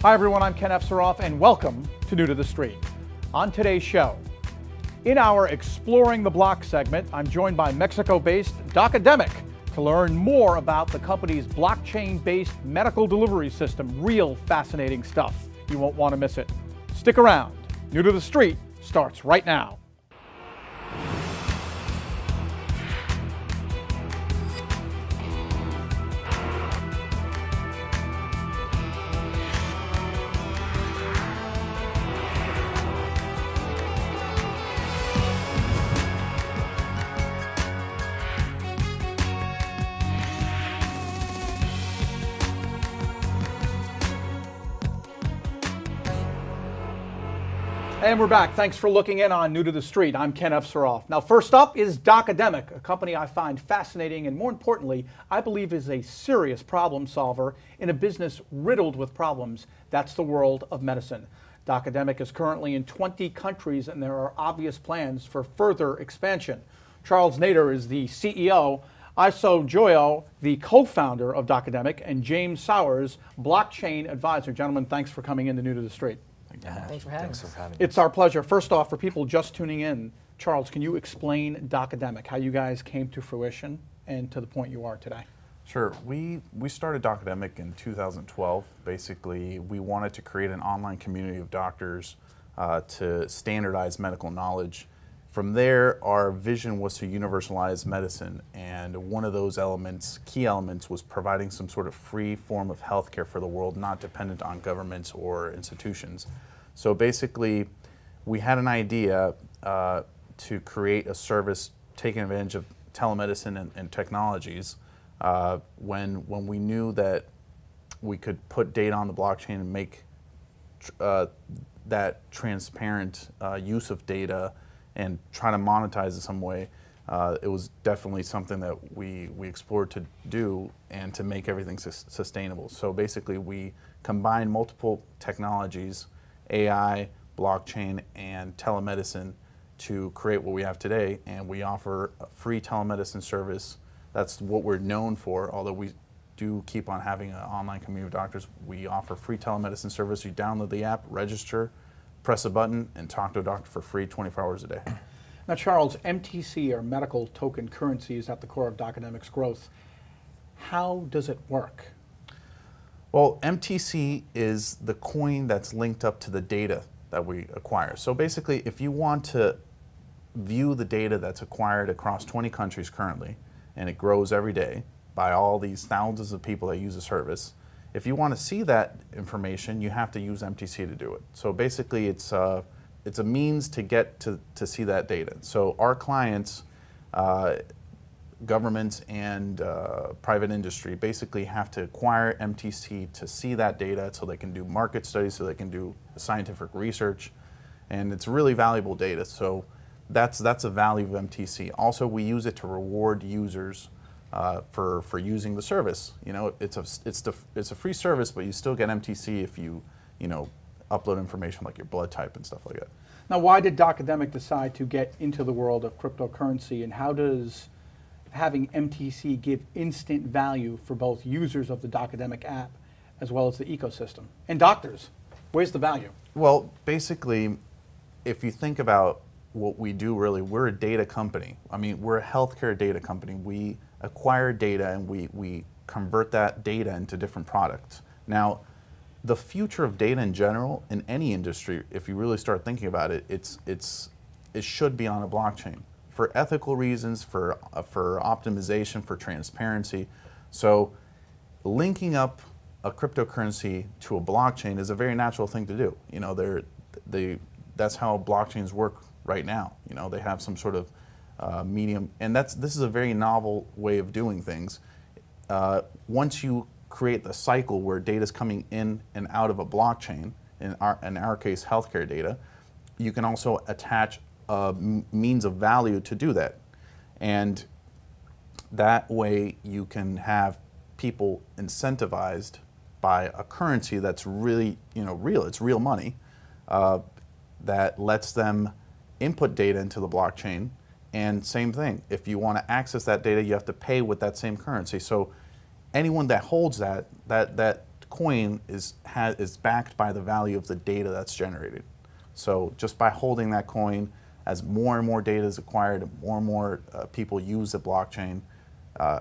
Hi everyone, I'm Ken Efseroff and welcome to New to the Street. On today's show, in our Exploring the Block segment, I'm joined by Mexico-based Docademic to learn more about the company's blockchain-based medical delivery system. Real fascinating stuff. You won't want to miss it. Stick around. New to the Street starts right now. And we're back. Thanks for looking in on New to the Street. I'm Ken Efseroff. Now, first up is Docademic, a company I find fascinating and, more importantly, I believe is a serious problem solver in a business riddled with problems. That's the world of medicine. Docademic is currently in 20 countries, and there are obvious plans for further expansion. Charles Nader is the CEO, Iso Joyo, the co-founder of Docademic, and James Sowers, blockchain advisor. Gentlemen, thanks for coming in to New to the Street. Thanks for having us. It's our pleasure. First off, for people just tuning in, Charles, can you explain Docademic, how you guys came to fruition and to the point you are today? Sure. We started Docademic in 2012. Basically, we wanted to create an online community of doctors to standardize medical knowledge. From there, our vision was to universalize medicine, and one of those elements, key elements, was providing some sort of free form of healthcare for the world, not dependent on governments or institutions. So basically, we had an idea to create a service taking advantage of telemedicine and technologies when we knew that we could put data on the blockchain and make that transparent use of data and try to monetize it some way. It was definitely something that we explored to do and to make everything sustainable. So basically we combined multiple technologies, AI, blockchain, and telemedicine to create what we have today, and we offer a free telemedicine service. That's what we're known for, although we do keep on having an online community of doctors. We offer free telemedicine service. You download the app, register, press a button, and talk to a doctor for free 24 hours a day. Now, Charles, MTC, or medical token currency, is at the core of Docademic's growth. How does it work? Well, MTC is the coin that's linked up to the data that we acquire. So basically, if you want to view the data that's acquired across 20 countries currently, and it grows every day by all these thousands of people that use the service, if you want to see that information, you have to use MTC to do it. So basically, it's a means to get to see that data. So our clients, governments and private industry, basically have to acquire MTC to see that data so they can do market studies, so they can do scientific research, and it's really valuable data. So that's a value of MTC. Also, we use it to reward users for using the service. You know, it's a free service, but you still get MTC if you upload information like your blood type and stuff like that. Now, why did Docademic decide to get into the world of cryptocurrency, and how does having MTC give instant value for both users of the Docademic app as well as the ecosystem? And doctors, where's the value? Well, basically, if you think about what we do, really, we're a data company. I mean, we're a healthcare data company. We acquire data and we convert that data into different products. Now, the future of data in general, in any industry, if you really start thinking about it, it should be on a blockchain for ethical reasons, for optimization, for transparency. So linking up a cryptocurrency to a blockchain is a very natural thing to do. You know, that's how blockchains work right now. You know, they have some sort of medium, and this is a very novel way of doing things. Once you create the cycle where data is coming in and out of a blockchain, in our case, healthcare data, you can also attach a means of value to do that. And that way you can have people incentivized by a currency that's really, real. It's real money that lets them input data into the blockchain. And same thing, if you want to access that data, you have to pay with that same currency. So anyone that holds that coin is backed by the value of the data that's generated. So just by holding that coin, as more and more data is acquired, and more people use the blockchain,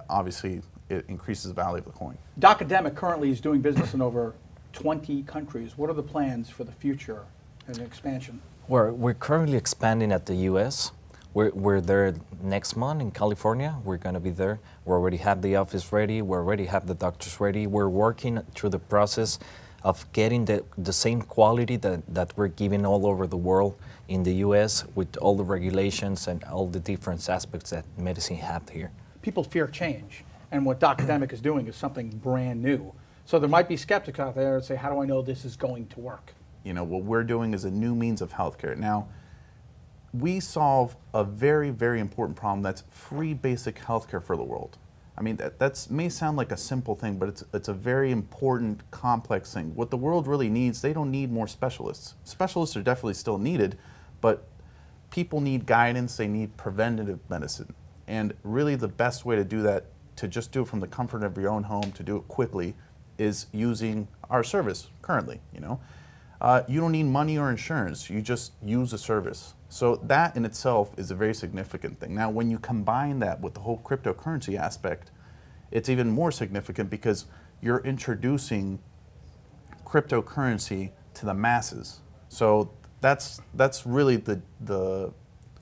obviously it increases the value of the coin. Docademic currently is doing business in over 20 countries. What are the plans for the future and expansion? We're currently expanding at the U.S. We're there next month in California. We're going to be there. We already have the office ready. We already have the doctors ready. We're working through the process of getting the same quality that we're giving all over the world in the U.S. with all the regulations and all the different aspects that medicine have here. People fear change, and what Docademic is doing is something brand new. So there might be skeptics out there that say, how do I know this is going to work? You know, what we're doing is a new means of healthcare. Now, we solve a very, very important problem that's free basic healthcare for the world. I mean, that may sound like a simple thing, but it's a very important, complex thing. What the world really needs, they don't need more specialists. Specialists are definitely still needed, but people need guidance, they need preventative medicine. And really the best way to do that, to just do it from the comfort of your own home, to do it quickly, is using our service currently, you know. You don't need money or insurance, you just use the service. So that in itself is a very significant thing. Now when you combine that with the whole cryptocurrency aspect, it's even more significant because you're introducing cryptocurrency to the masses. So that's really the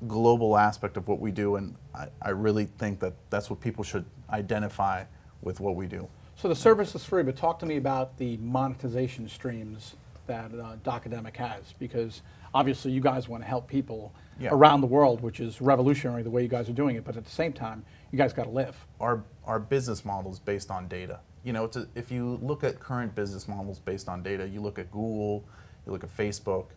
global aspect of what we do, and I really think that that's what people should identify with what we do. So the service is free, but talk to me about the monetization streams that Docademic has, because obviously you guys want to help people around the world, which is revolutionary the way you guys are doing it, but at the same time, you guys got to live. Our business model is based on data. You know, if you look at current business models based on data, you look at Google, you look at Facebook,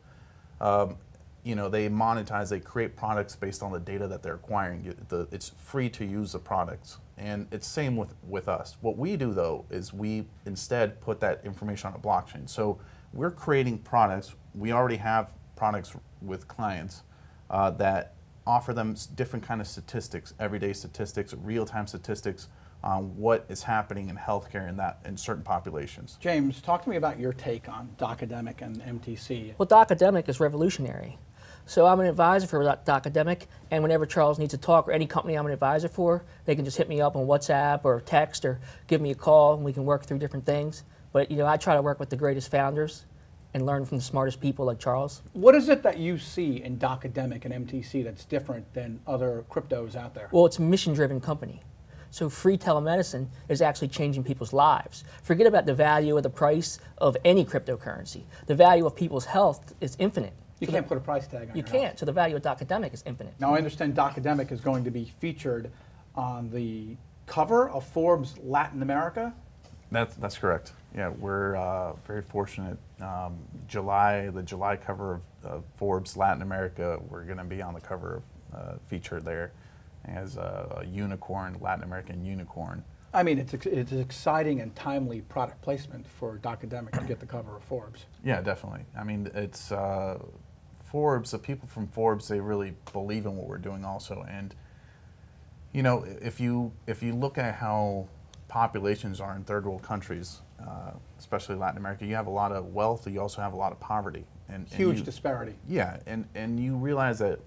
you know, they monetize, they create products based on the data that they're acquiring. It's free to use the products. And it's same with us. What we do though is we instead put that information on a blockchain. So we're creating products. We already have products with clients that offer them different kind of statistics, everyday statistics, real-time statistics on what is happening in healthcare in certain populations. James, talk to me about your take on Docademic and MTC. Well, Docademic is revolutionary. So I'm an advisor for Docademic, and whenever Charles needs to talk, or any company I'm an advisor for, they can just hit me up on WhatsApp or text or give me a call, and we can work through different things. But you know, I try to work with the greatest founders and learn from the smartest people like Charles. What is it that you see in Docademic and MTC that's different than other cryptos out there? Well, it's a mission-driven company. So free telemedicine is actually changing people's lives. Forget about the value or the price of any cryptocurrency. The value of people's health is infinite. You can't put a price tag on it. You can't, so the value of Docademic is infinite. Now I understand Docademic is going to be featured on the cover of Forbes Latin America. That's correct. Yeah, we're very fortunate. The July cover of Forbes Latin America, we're going to be on the cover, featured there as a unicorn, Latin American unicorn. I mean, it's exciting and timely product placement for Docademic to get the cover of Forbes. Yeah, definitely. I mean, it's Forbes, the people from Forbes, they really believe in what we're doing also. And, you know, if you look at how populations are in third world countries, especially Latin America, you have a lot of wealth, you also have a lot of poverty. And huge disparity. Yeah, and you realize that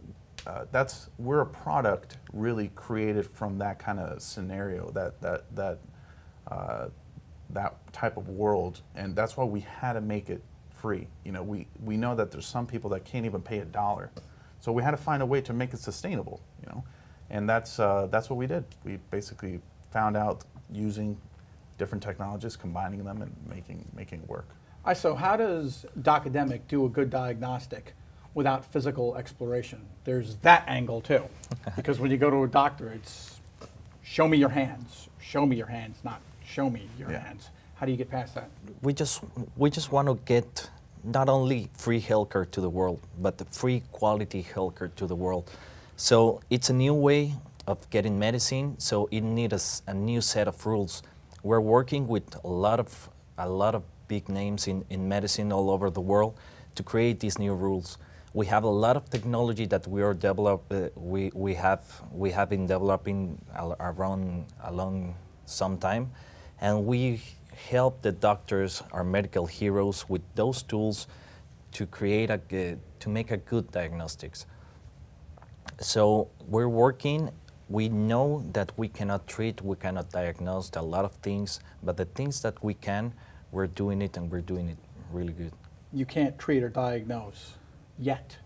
we're a product really created from that kind of scenario, that type of world, and that's why we had to make it free. You know, we know that there's some people that can't even pay $1, so we had to find a way to make it sustainable. You know, and that's what we did. We basically found out using different technologies, combining them, and making it work. So how does Docademic do a good diagnostic without physical exploration? There's that angle too, because when you go to a doctor, it's show me your hands, not show me your hands. How do you get past that? We just want to get not only free healthcare to the world, but the free quality healthcare to the world. So it's a new way of getting medicine, so it needs a new set of rules. We're working with a lot of big names in medicine all over the world to create these new rules. We have a lot of technology that we are we have been developing along some time, and we help the doctors, our medical heroes, with those tools to create to make a good diagnostics. So we're working. We know that we cannot treat, we cannot diagnose a lot of things, but the things that we can, we're doing it, and we're doing it really good. You can't treat or diagnose yet.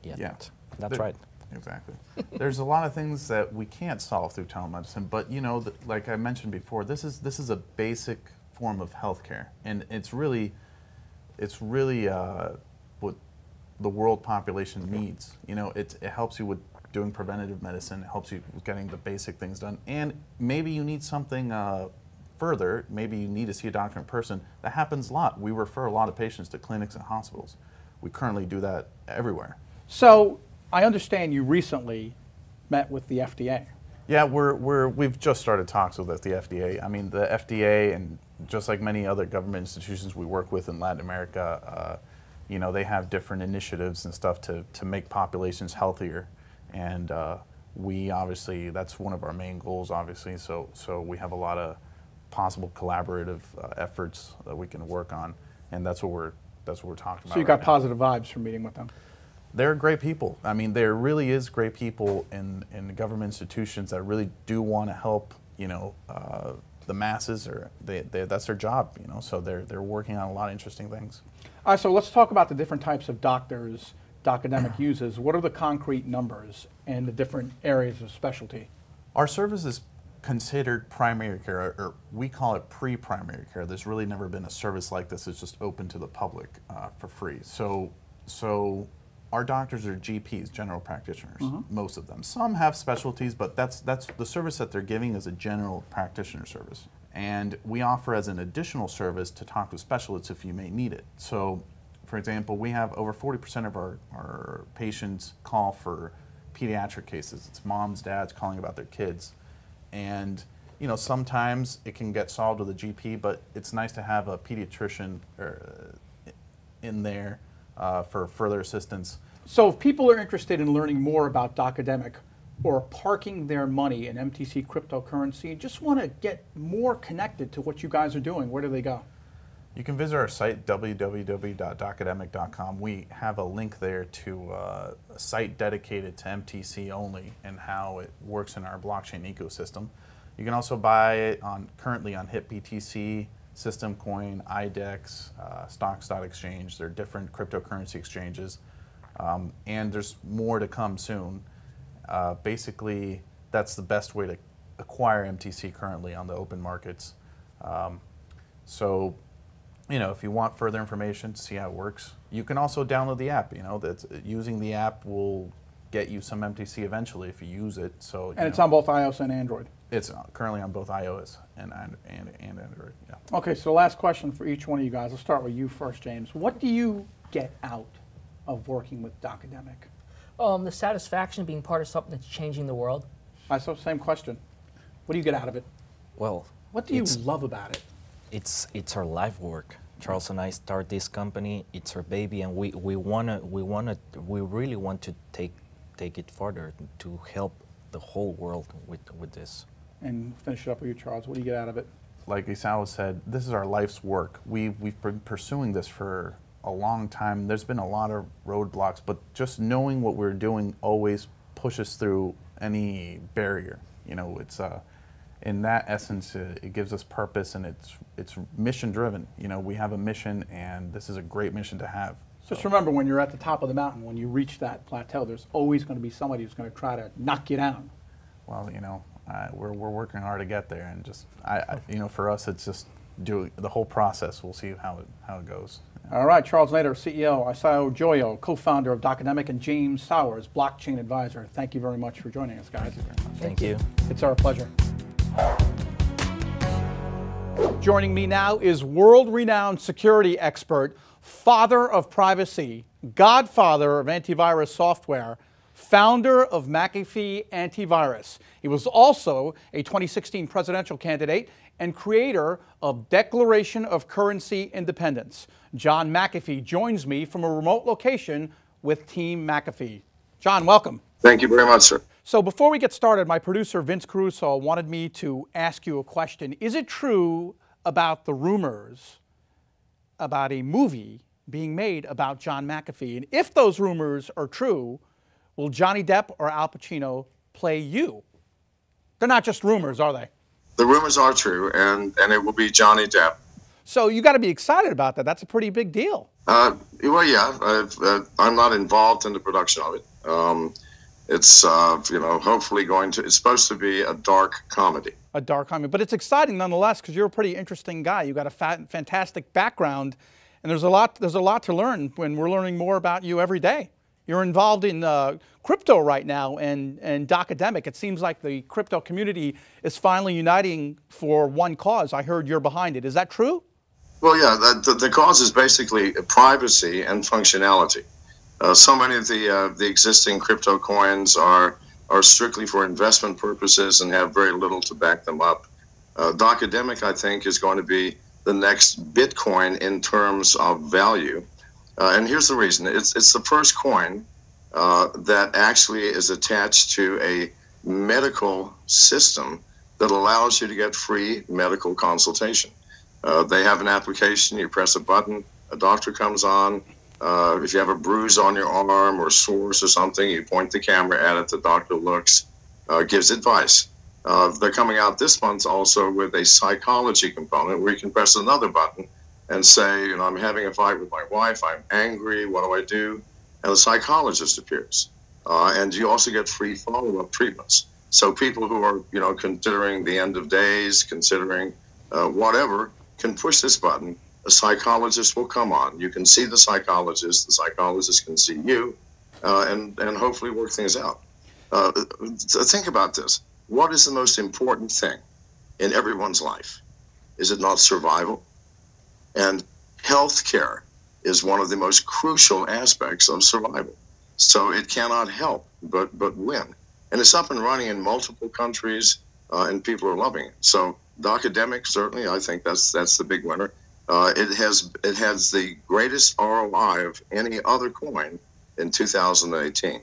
Yeah. That's right. Exactly. There's a lot of things that we can't solve through telemedicine, but you know, like I mentioned before, this is a basic form of healthcare, and it's really what the world population needs. You know, it helps you with doing preventative medicine, it helps you with getting the basic things done, and maybe you need something further. Maybe you need to see a doctor in person. That happens a lot. We refer a lot of patients to clinics and hospitals. We currently do that everywhere. So I understand you recently met with the FDA. Yeah, we've just started talks with the FDA. I mean, the FDA, and just like many other government institutions we work with in Latin America, you know, they have different initiatives and stuff to make populations healthier, and we obviously, that's one of our main goals, obviously. So we have a lot of possible collaborative efforts that we can work on, and that's what we're talking about. So you got positive vibes from meeting with them. They're great people. I mean, there really is great people in government institutions that really do want to help, you know, the masses, or that's their job, you know, so they're working on a lot of interesting things. All right, so let's talk about the different types of doctors Docademic uses. What are the concrete numbers and the different areas of specialty? Our service is considered primary care, or we call it pre-primary care. There's really never been a service like this that's just open to the public for free. So our doctors are GPs, general practitioners, most of them. Some have specialties, but that's the service that they're giving is a general practitioner service. And we offer as an additional service to talk to specialists if you may need it. So, for example, we have over 40% of our patients call for pediatric cases. It's moms, dads calling about their kids. And you know, sometimes it can get solved with a GP, but it's nice to have a pediatrician in there for further assistance. So if people are interested in learning more about Docademic or parking their money in MTC cryptocurrency and just want to get more connected to what you guys are doing, where do they go? You can visit our site, www.docademic.com. We have a link there to a site dedicated to MTC only and how it works in our blockchain ecosystem. You can also buy it currently on HitBTC, SystemCoin, IDEX, Stocks.exchange. They're different cryptocurrency exchanges. And there's more to come soon. Basically, that's the best way to acquire MTC currently on the open markets. So, you know, if you want further information to see how it works, you can also download the app. You know, using the app will get you some MTC eventually if you use it. So, and it's on both iOS and Android. It's currently on both iOS and Android. Yeah. Okay, so last question for each one of you guys. I'll start with you first, James. What do you get out of working with Docademic? The satisfaction of being part of something that's changing the world. So same question. What do you get out of it? Well, what do you love about it? It's our life work. Charles and I start this company. It's our baby, and we really want to take it further to help the whole world with this. And finish it up with you, Charles. What do you get out of it? Like Isao said, this is our life's work. We've been pursuing this for a long time. There's been a lot of roadblocks, but just knowing what we're doing always pushes through any barrier. You know, it's in that essence, it gives us purpose, and it's mission driven. You know, we have a mission, and this is a great mission to have. So. Just remember, when you're at the top of the mountain, when you reach that plateau, there's always going to be somebody who's going to try to knock you down. Well, you know, we're working hard to get there, and just you know, for us, it's just doing the whole process. We'll see how it goes. Yeah. All right, Charles Nader, CEO, Isao Joyo, co-founder of Docademic, and James Sowers, blockchain advisor. Thank you very much for joining us, guys. Thank you. It's our pleasure. Joining me now is world-renowned security expert, father of privacy, godfather of antivirus software, founder of McAfee Antivirus. He was also a 2016 presidential candidate and creator of Declaration of Currency Independence. John McAfee joins me from a remote location with Team McAfee. John, welcome. Thank you very much, sir. So before we get started, my producer, Vince Caruso, wanted me to ask you a question. Is it true about the rumors about a movie being made about John McAfee. And if those rumors are true, will Johnny Depp or Al Pacino play you? They're not just rumors, are they? The rumors are true, and it will be Johnny Depp. So you got to be excited about that. That's a pretty big deal. Well, yeah, I'm not involved in the production of it. It's, hopefully it's supposed to be a dark comedy. A dark comedy, but it's exciting nonetheless because you're a pretty interesting guy. You got a fantastic background, and there's a lot to learn when we're learning more about you every day. You're involved in crypto right now and Docademic. It seems like the crypto community is finally uniting for one cause. I heard you're behind it. Is that true? Well, yeah, the cause is basically privacy and functionality. So many of the existing crypto coins are strictly for investment purposes and have very little to back them up. Docademic, I think, is going to be the next Bitcoin in terms of value. And here's the reason. It's the first coin that actually is attached to a medical system that allows you to get free medical consultation. They have an application. You press a button, a doctor comes on. If you have a bruise on your arm or sores or something, you point the camera at it, the doctor looks, gives advice. They're coming out this month also with a psychology component where you can press another button and say, I'm having a fight with my wife, I'm angry, what do I do? And the psychologist appears. And you also get free follow-up treatments. So people who are, considering the end of days, considering whatever, can push this button. A psychologist will come on. You can see the psychologist can see you, and hopefully work things out. Think about this. What is the most important thing in everyone's life? Is it not survival? And healthcare is one of the most crucial aspects of survival. So it cannot help but win. And it's up and running in multiple countries, and people are loving it. So Docademic, certainly, I think that's the big winner. It has the greatest ROI of any other coin in 2018.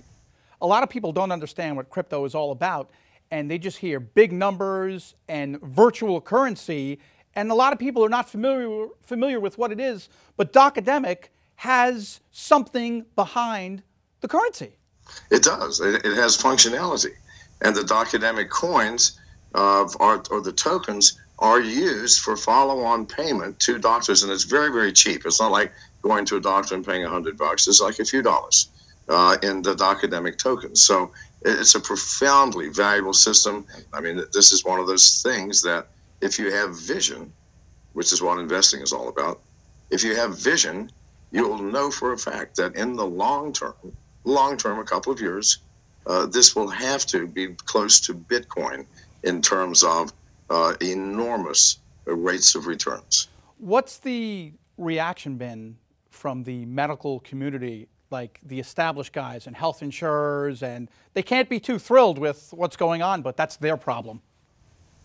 A lot of people don't understand what crypto is all about, and they just hear big numbers and virtual currency, and a lot of people are not familiar with what it is, but Docademic has something behind the currency. It does. It has functionality. And the Docademic coins or the tokens are used for follow-on payment to doctors, and it's very, very cheap. It's not like going to a doctor and paying $100. It's like a few dollars in the Docademic tokens. So it's a profoundly valuable system. I mean, this is one of those things that if you have vision, which is what investing is all about, if you have vision, you'll know for a fact that in the long term, a couple of years, this will have to be close to Bitcoin in terms of enormous rates of returns. What's the reaction been from the medical community, like the established guys and health insurers, and they can't be too thrilled with what's going on, but that's their problem?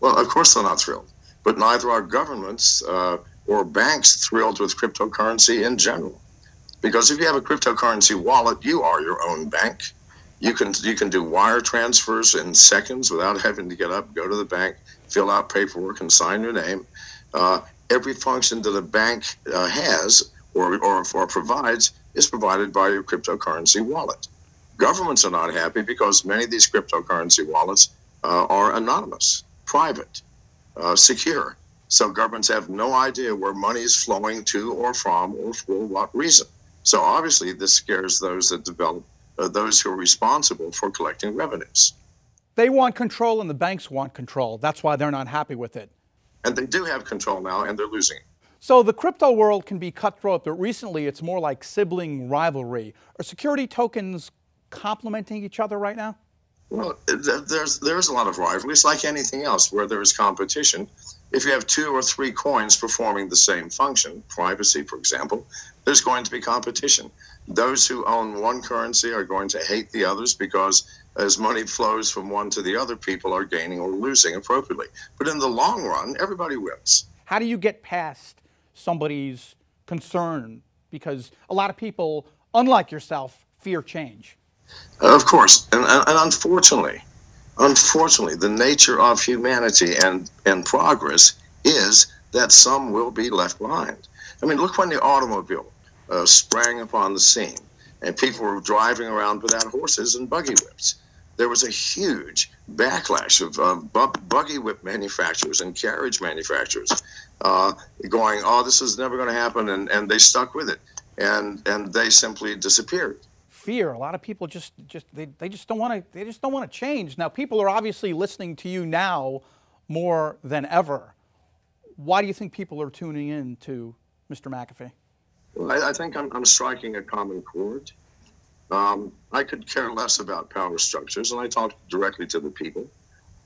Well, of course they're not thrilled, but neither are governments or banks thrilled with cryptocurrency in general. Because if you have a cryptocurrency wallet, you are your own bank. You can do wire transfers in seconds without having to get up, go to the bank, fill out paperwork, and sign your name. Every function that a bank has or provides is provided by your cryptocurrency wallet. Governments are not happy because many of these cryptocurrency wallets are anonymous, private, secure. So governments have no idea where money is flowing to or from or for what reason. So obviously this scares those that develop, those who are responsible for collecting revenues. They want control and the banks want control. That's why they're not happy with it. And they do have control now, and they're losing it. So the crypto world can be cutthroat, but recently it's more like sibling rivalry. Are security tokens complementing each other right now? Well, there's a lot of rivalry. It's like anything else where there is competition. If you have 2 or 3 coins performing the same function, privacy, for example, there's going to be competition. Those who own one currency are going to hate the others because as money flows from one to the other, people are gaining or losing appropriately. But in the long run, everybody wins. How do you get past somebody's concern? Because a lot of people, unlike yourself, fear change. Of course. And unfortunately, the nature of humanity and progress is that some will be left behind. I mean, look when the automobile sprang upon the scene and people were driving around without horses and buggy whips. There was a huge backlash of buggy whip manufacturers and carriage manufacturers going, oh, this is never going to happen, and they stuck with it, and they simply disappeared. Fear. A lot of people they just don't want to change. Now, people are obviously listening to you now more than ever. Why do you think people are tuning in to Mr. McAfee? Well, I think I'm striking a common chord. I could care less about power structures, and I talk directly to the people.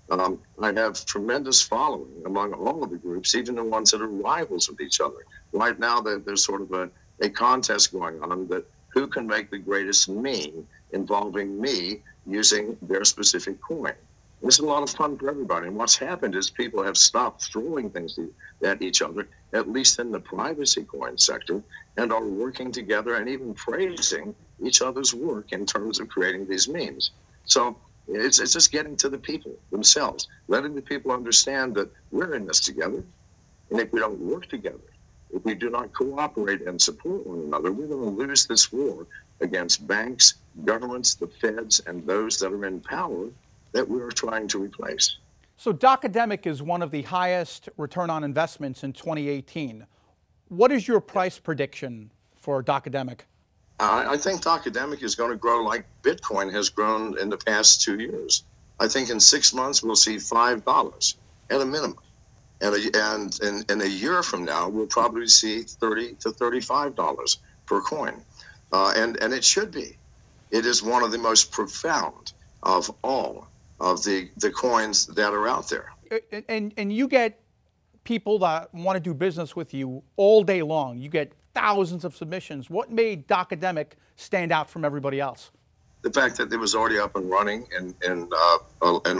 I have tremendous following among all of the groups, even the ones that are rivals with each other. Right now, there's sort of a contest going on that who can make the greatest meme involving me using their specific coin. This is a lot of fun for everybody. And what's happened is people have stopped throwing things at each other, at least in the privacy coin sector, and are working together and even praising each other's work in terms of creating these memes. So it's just getting to the people themselves, letting the people understand that we're in this together. And if we don't work together, if we do not cooperate and support one another, we're going to lose this war against banks, governments, the feds, and those that are in power that we're trying to replace. So Docademic is one of the highest return on investments in 2018. What is your price prediction for Docademic? I think Docademic is going to grow like Bitcoin has grown in the past 2 years. I think in 6 months we'll see $5 at a minimum. And in a year from now, we'll probably see $30 to $35 per coin. And it should be. It is one of the most profound of all of the coins that are out there. And you get people that want to do business with you all day long. You get thousands of submissions. What made Docademic stand out from everybody else? The fact that it was already up and running in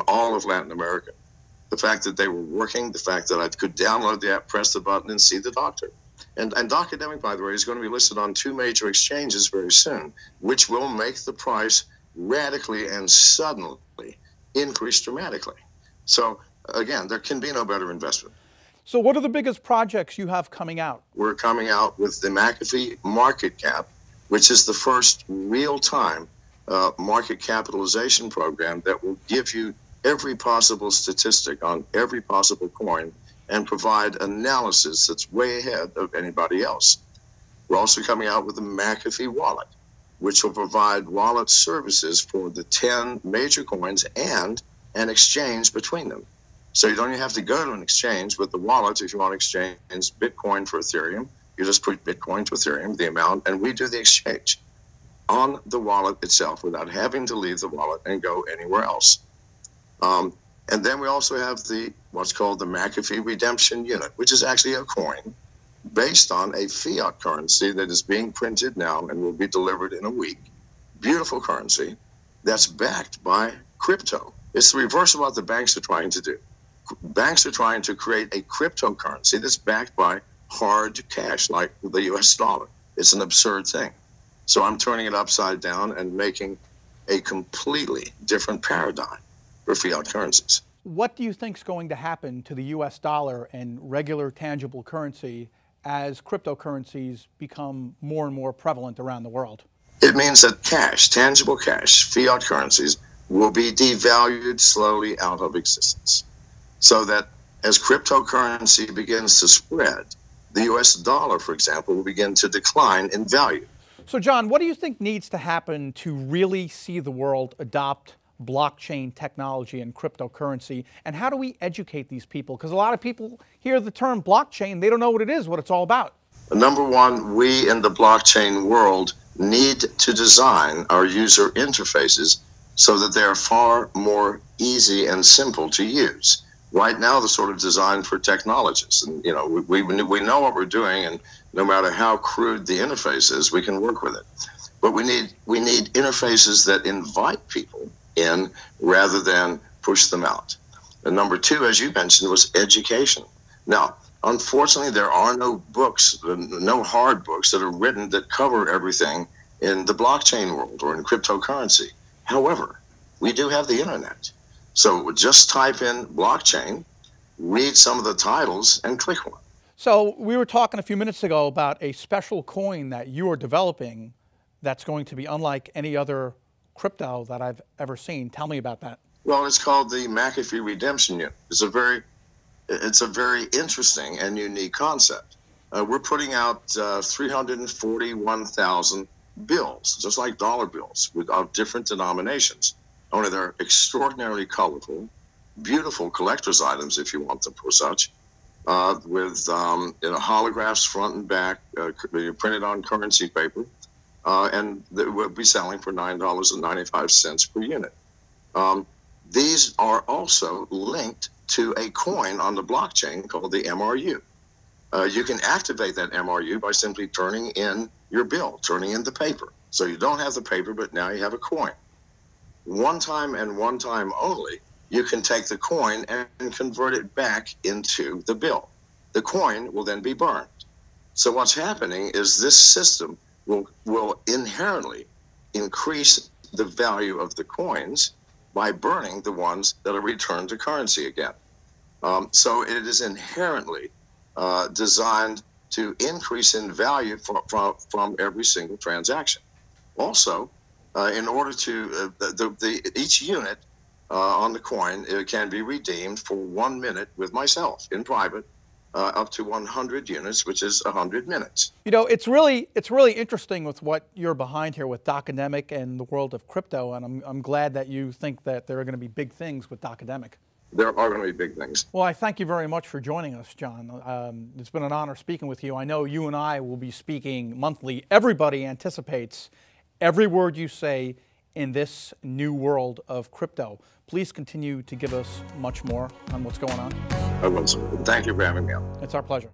all of Latin America. The fact that they were working, the fact that I could download the app, press the button, and see the doctor. And Docademic, by the way, is going to be listed on 2 major exchanges very soon, which will make the price radically and suddenly increase dramatically. So, again, there can be no better investment. So what are the biggest projects you have coming out? We're coming out with the McAfee market cap, which is the first real-time market capitalization program that will give you every possible statistic on every possible coin and provide analysis that's way ahead of anybody else. We're also coming out with the McAfee wallet, which will provide wallet services for the 10 major coins and an exchange between them. So you don't even have to go to an exchange with the wallet. If you want to exchange Bitcoin for Ethereum, you just put Bitcoin to Ethereum, the amount, and we do the exchange on the wallet itself without having to leave the wallet and go anywhere else. And then we also have what's called the McAfee redemption unit, which is actually a coin based on a fiat currency that is being printed now and will be delivered in a week. Beautiful currency that's backed by crypto. It's the reverse of what the banks are trying to do. Banks are trying to create a cryptocurrency that's backed by hard cash like the US dollar. It's an absurd thing. So I'm turning it upside down and making a completely different paradigm for fiat currencies. What do you think is going to happen to the US dollar and regular tangible currency as cryptocurrencies become more and more prevalent around the world? It means that cash, tangible cash, fiat currencies, will be devalued slowly out of existence. So that as cryptocurrency begins to spread, the US dollar, for example, will begin to decline in value. So, John, what do you think needs to happen to really see the world adopt blockchain technology and cryptocurrency? And how do we educate these people? Because a lot of people hear the term blockchain, they don't know what it is, what it's all about. Number one, we in the blockchain world need to design our user interfaces so that they are far more easy and simple to use. Right now, they're sort of designed for technologists. And, you know, we know what we're doing, and no matter how crude the interface is, we can work with it. But we need interfaces that invite people in rather than push them out. And number two, as you mentioned, was education. Now, unfortunately, there are no books, no hard books that are written that cover everything in the blockchain world or in cryptocurrency. However, we do have the internet. So just type in blockchain, read some of the titles, and click one. So we were talking a few minutes ago about a special coin that you are developing that's going to be unlike any other crypto that I've ever seen. Tell me about that. Well, it's called the McAfee Redemption Unit. It's a very interesting and unique concept. We're putting out 341,000 bills, just like dollar bills, of different denominations. Only they're extraordinarily colorful, beautiful collector's items, if you want them for such, with holographs front and back, printed on currency paper, and we'll be selling for $9.95 per unit. These are also linked to a coin on the blockchain called the MRU. You can activate that MRU by simply turning in your bill, turning in the paper. So you don't have the paper, but now you have a coin. One time and one time only, you can take the coin and convert it back into the bill. The coin will then be burned. So what's happening is this system will inherently increase the value of the coins by burning the ones that are returned to currency again. So it is inherently designed to increase in value from every single transaction. Also, in order to, each unit on the coin, it can be redeemed for 1 minute with myself in private, up to 100 units, which is 100 minutes. You know, it's really interesting with what you're behind here with Docademic and the world of crypto, and I'm glad that you think that there are going to be big things with Docademic. There are going to be big things. Well, I thank you very much for joining us, John. It's been an honor speaking with you. I know you and I will be speaking monthly. Everybody anticipates every word you say in this new world of crypto. Please continue to give us much more on what's going on. I will. Thank you for having me on. It's our pleasure.